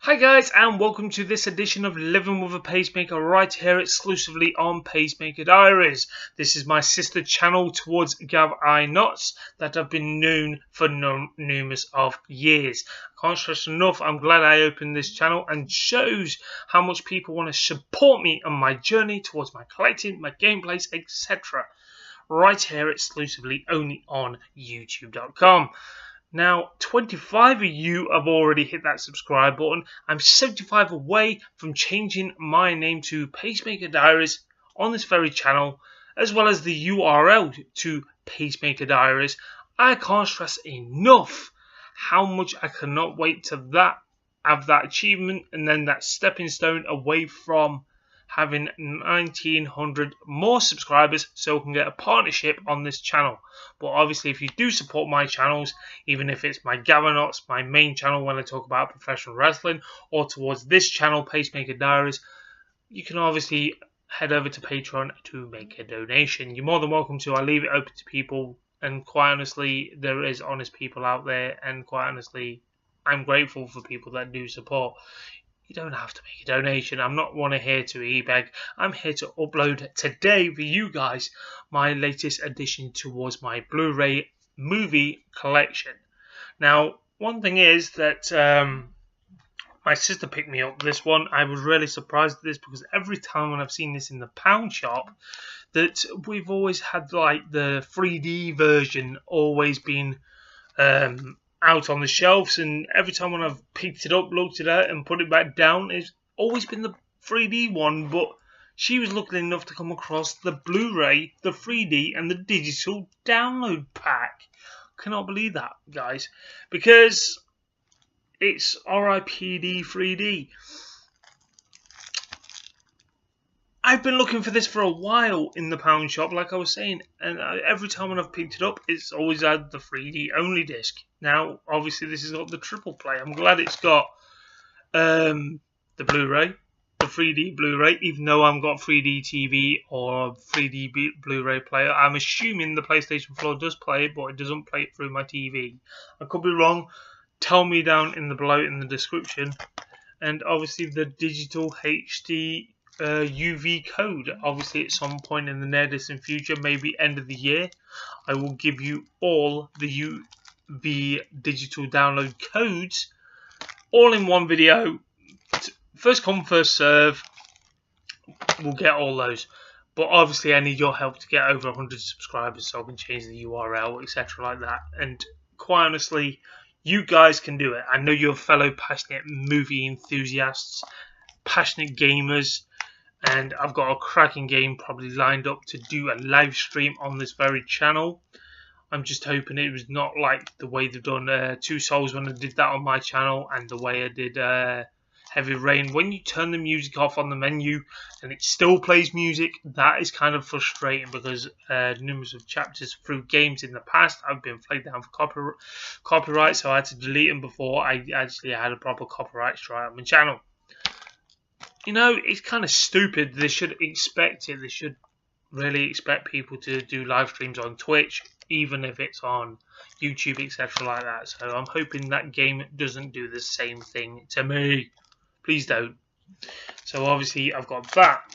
Hi guys, and welcome to this edition of Living with a Pacemaker right here exclusively on Pacemaker Diaries. This is my sister channel towards Gav I Knots that have been known for numerous of years. I can't stress enough, I'm glad I opened this channel and shows how much people want to support me on my journey towards my collecting, my gameplays, etc. Right here exclusively only on YouTube.com. Now, 25 of you have already hit that subscribe button. I'm 75 away from changing my name to Pacemaker Diaries on this very channel, as well as the URL to Pacemaker Diaries. I can't stress enough how much I cannot wait to have that achievement and then that stepping stone away from having 1900 more subscribers so we can get a partnership on this channel. But obviously if you do support my channels, even if it's my Gavanots, my main channel when I talk about professional wrestling, or towards this channel, Pacemaker Diaries, you can obviously head over to Patreon to make a donation. You're more than welcome to. I leave it open to people, and quite honestly, there is honest people out there, and quite honestly, I'm grateful for people that do support. You don't have to make a donation. I'm not one here to e-beg. I'm here to upload today for you guys my latest addition towards my Blu-ray movie collection. Now, one thing is that my sister picked me up this one. I was really surprised at this because every time when I've seen this in the pound shop, that we've always had like the 3D version always been out on the shelves, and every time when I've picked it up, looked at it and put it back down, it's always been the 3D one. But she was lucky enough to come across the Blu-ray, the 3D and the digital download pack. Cannot believe that, guys, because it's RIPD 3D. I've been looking for this for a while in the pound shop, like I was saying, and every time when I've picked it up, it's always had the 3D only disc. Now, obviously, this has got the triple play. I'm glad it's got the Blu-ray, the 3D Blu-ray, even though I haven't got 3D TV or 3D Blu-ray player. I'm assuming the PlayStation 4 does play it, but it doesn't play it through my TV. I could be wrong. Tell me down in the below in the description. And obviously, the digital HD UV code. Obviously at some point in the near distant future, maybe end of the year, I will give you all the UV digital download codes all in one video. First come, first serve. We'll get all those, but obviously I need your help to get over 100 subscribers so I can change the URL, etc. like that. And quite honestly, you guys can do it. I know you're fellow passionate movie enthusiasts, passionate gamers, and I've got a cracking game probably lined up to do a live stream on this very channel. I'm just hoping it was not like the way they've done Two Souls when I did that on my channel, and the way I did Heavy Rain. When you turn the music off on the menu and it still plays music, that is kind of frustrating, because numerous of chapters through games in the past I've been flagged down for copyright, so I had to delete them before I actually had a proper copyright strike on my channel. You know, it's kind of stupid. They should expect it. They should really expect people to do live streams on Twitch, even if it's on YouTube, etc. like that. So I'm hoping that game doesn't do the same thing to me. Please don't. So obviously I've got that.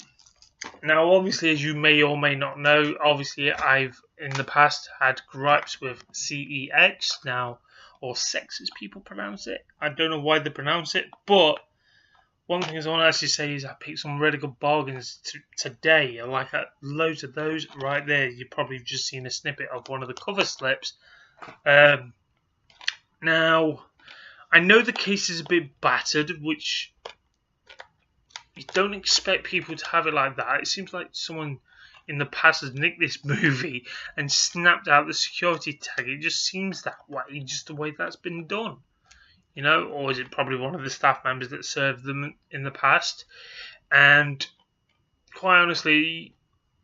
Now obviously, as you may or may not know, obviously I've in the past had gripes with CEX now, or sex as people pronounce it. I don't know why they pronounce it, but one thing I want to actually say is I picked some really good bargains today. I like loads of those right there. You've probably just seen a snippet of one of the cover slips. Now, I know the case is a bit battered, which you don't expect people to have it like that. It seems like someone in the past has nicked this movie and snapped out the security tag. It just seems that way, just the way that's been done. You know, or is it probably one of the staff members that served them in the past? And quite honestly,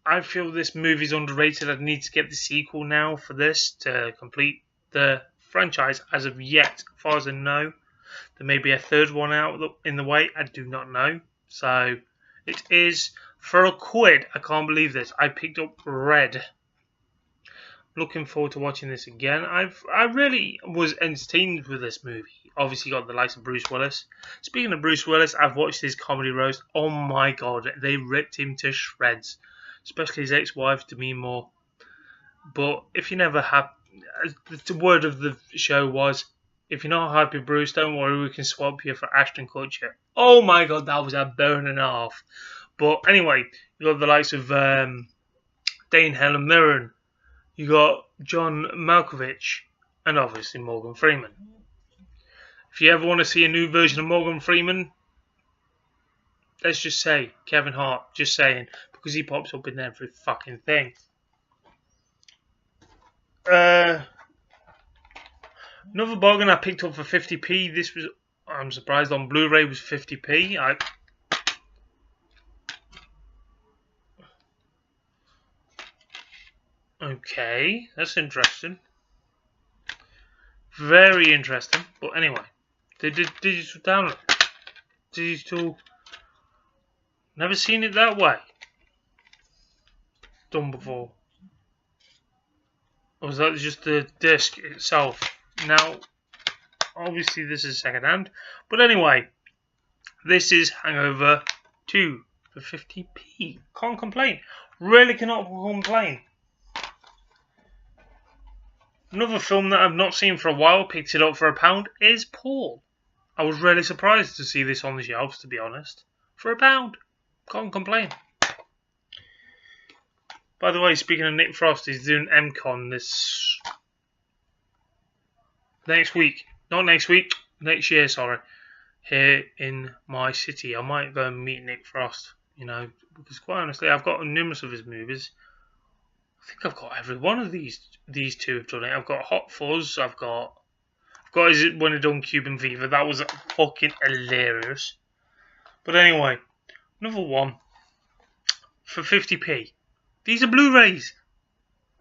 I feel this movie's underrated. I need to get the sequel now for this to complete the franchise. As of yet, as far as I know, there may be a third one out in the way. I do not know. So it is for £1. I can't believe this. I picked up Red. Looking forward to watching this again. I really was entertained with this movie. obviously got the likes of Bruce Willis. Speaking of Bruce Willis, I've watched his comedy roast. Oh my god, they ripped him to shreds, especially his ex-wife Demi Moore. But if you never have, the word of the show was, if you're not happy, Bruce, don't worry, we can swap you for Ashton Kutcher. Oh my god, that was a burn and a half. But anyway, you got the likes of Dane Helen Mirren, you got John Malkovich, and obviously Morgan Freeman. If you ever want to see a new version of Morgan Freeman, let's just say Kevin Hart, just saying, because he pops up in every fucking thing. Another bargain I picked up for 50p. This was, I'm surprised, on Blu-ray was 50p. Okay, that's interesting. Very interesting. But anyway, they did digital download. Digital. Never seen it that way. Done before. Or was that just the disc itself? Now, obviously this is second hand. But anyway, this is Hangover 2 for 50p. Can't complain. Really cannot complain. Another film that I've not seen for a while, picked it up for £1, is Paul. I was really surprised to see this on the shelves, to be honest. For £1. Can't complain. By the way, speaking of Nick Frost, he's doing MCon this next week. Not next week, next year, sorry. Here in my city. I might go and meet Nick Frost, you know, because quite honestly, I've got numerous of his movies. I think I've got every one of these two have done it. I've got Hot Fuzz, I've got his, when he done Cuban Fever. That was fucking hilarious. But anyway, another one for 50p. These are Blu-rays.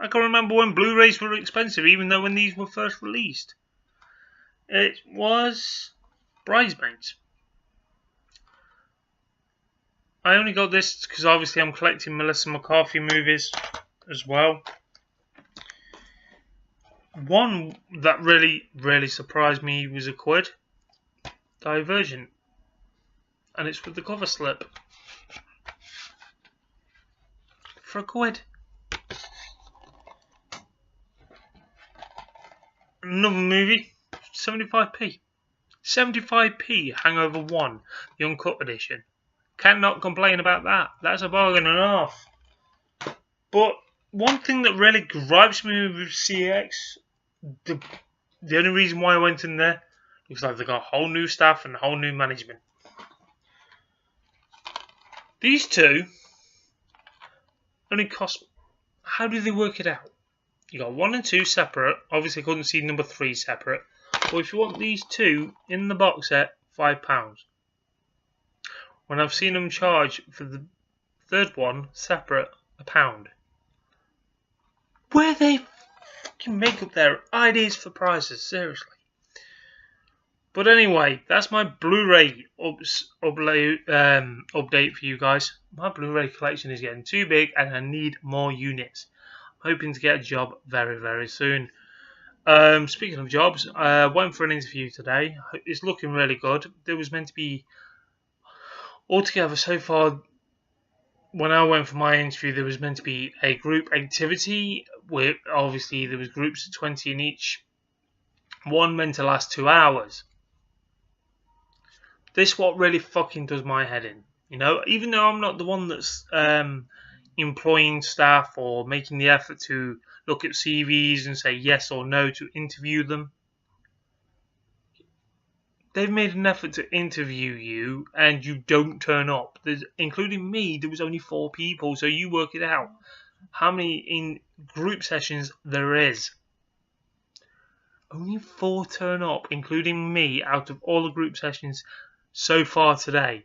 I can remember when Blu-rays were expensive, even though when these were first released. It was Bridesmaids. I only got this because obviously I'm collecting Melissa McCarthy movies as well. One that really surprised me was £1. Divergent. And it's with the cover slip. For £1. Another movie, 75p. 75p, Hangover 1, the uncut edition. Cannot complain about that. That's a bargain and a half. But one thing that really gripes me with CX, the only reason why I went in there, looks like they got whole new staff and whole new management. These two only cost. How do they work it out? You got 1 and 2 separate. Obviously, I couldn't see number 3 separate. But if you want these two in the box set, £5. When I've seen them charge for the third one separate, £1. Where they fucking make up their ideas for prices, seriously. But anyway, that's my Blu-ray update for you guys. My Blu-ray collection is getting too big and I need more units. I'm hoping to get a job very soon. Speaking of jobs, I went for an interview today. It's looking really good. There was meant to be, altogether so far, when I went for my interview, there was meant to be a group activity where obviously there was groups of 20 in each. One meant to last 2 hours. This what really fucking does my head in. You know, even though I'm not the one that's employing staff or making the effort to look at CVs and say yes or no to interview them. They've made an effort to interview you and you don't turn up. Including me, there was only 4 people, so you work it out. How many in group sessions there is. Only 4 turn up, including me, out of all the group sessions so far today.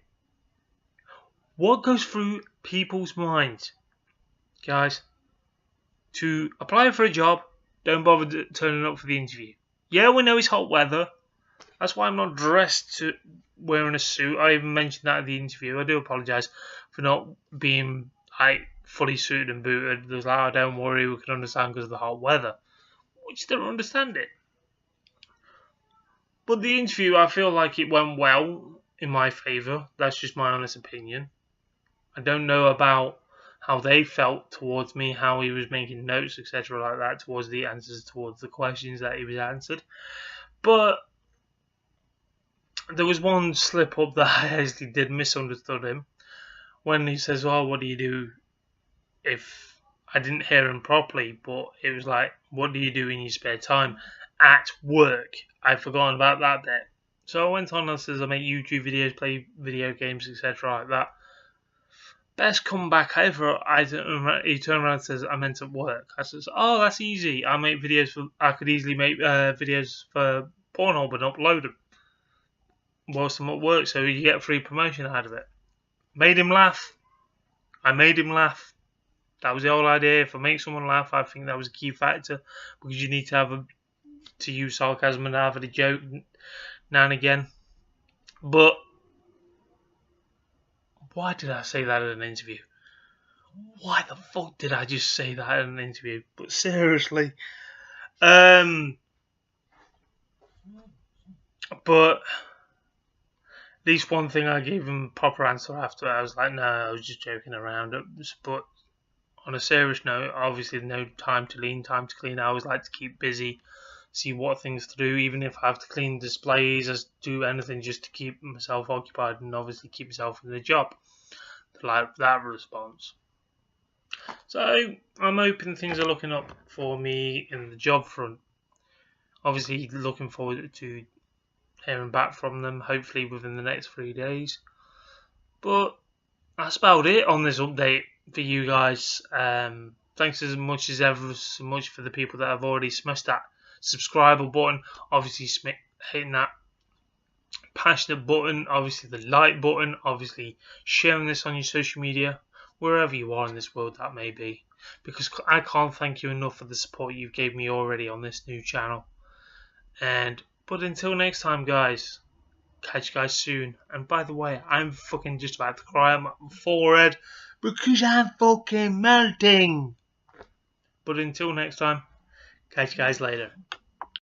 What goes through people's minds, guys? To apply for a job, don't bother turning up for the interview. Yeah, we know it's hot weather. That's why I'm not dressed to wearing a suit. I even mentioned that at the interview. I do apologise for not being fully suited and booted. There's like, oh, don't worry, we can understand because of the hot weather. We just don't understand it. But the interview, I feel like it went well in my favour. That's just my honest opinion. I don't know about how they felt towards me, how he was making notes, etc. like that towards the answers, towards the questions that he was answered. But there was one slip up that I actually did misunderstood him when he says, "Oh, what do you do if I didn't hear him properly?" But it was like, "What do you do in your spare time at work?" I'd forgotten about that bit. So I went on and says, "I make YouTube videos, play video games, etc. like that." Best comeback ever. He turned around and says, "I meant at work." I says, "Oh, that's easy. I make videos for. I could easily make videos for Pornhub and upload them whilst I'm at work, so you get free promotion out of it." Made him laugh. I made him laugh. That was the whole idea. If I make someone laugh, I think that was a key factor, because you need to use sarcasm and have a joke now and again. But why did I say that in an interview? Why the fuck did I just say that in an interview? But seriously, but at least one thing, I gave him a proper answer after. I was like, "No, I was just joking around." But on a serious note, obviously no time to lean, time to clean. I always like to keep busy, see what things to do, even if I have to clean displays, I do anything just to keep myself occupied and obviously keep myself in the job. Like that response. So I'm hoping things are looking up for me in the job front. Obviously looking forward to hearing back from them, hopefully within the next 3 days. But that's about it on this update for you guys. Thanks as much as ever so much for the people that have already smashed that subscriber button. Obviously hitting that passionate button, obviously the like button, obviously sharing this on your social media, wherever you are in this world that may be, because I can't thank you enough for the support you've gave me already on this new channel. But until next time, guys, catch you guys soon. And by the way, I'm fucking just about to cry on my forehead because I'm fucking melting. But until next time, catch you guys later.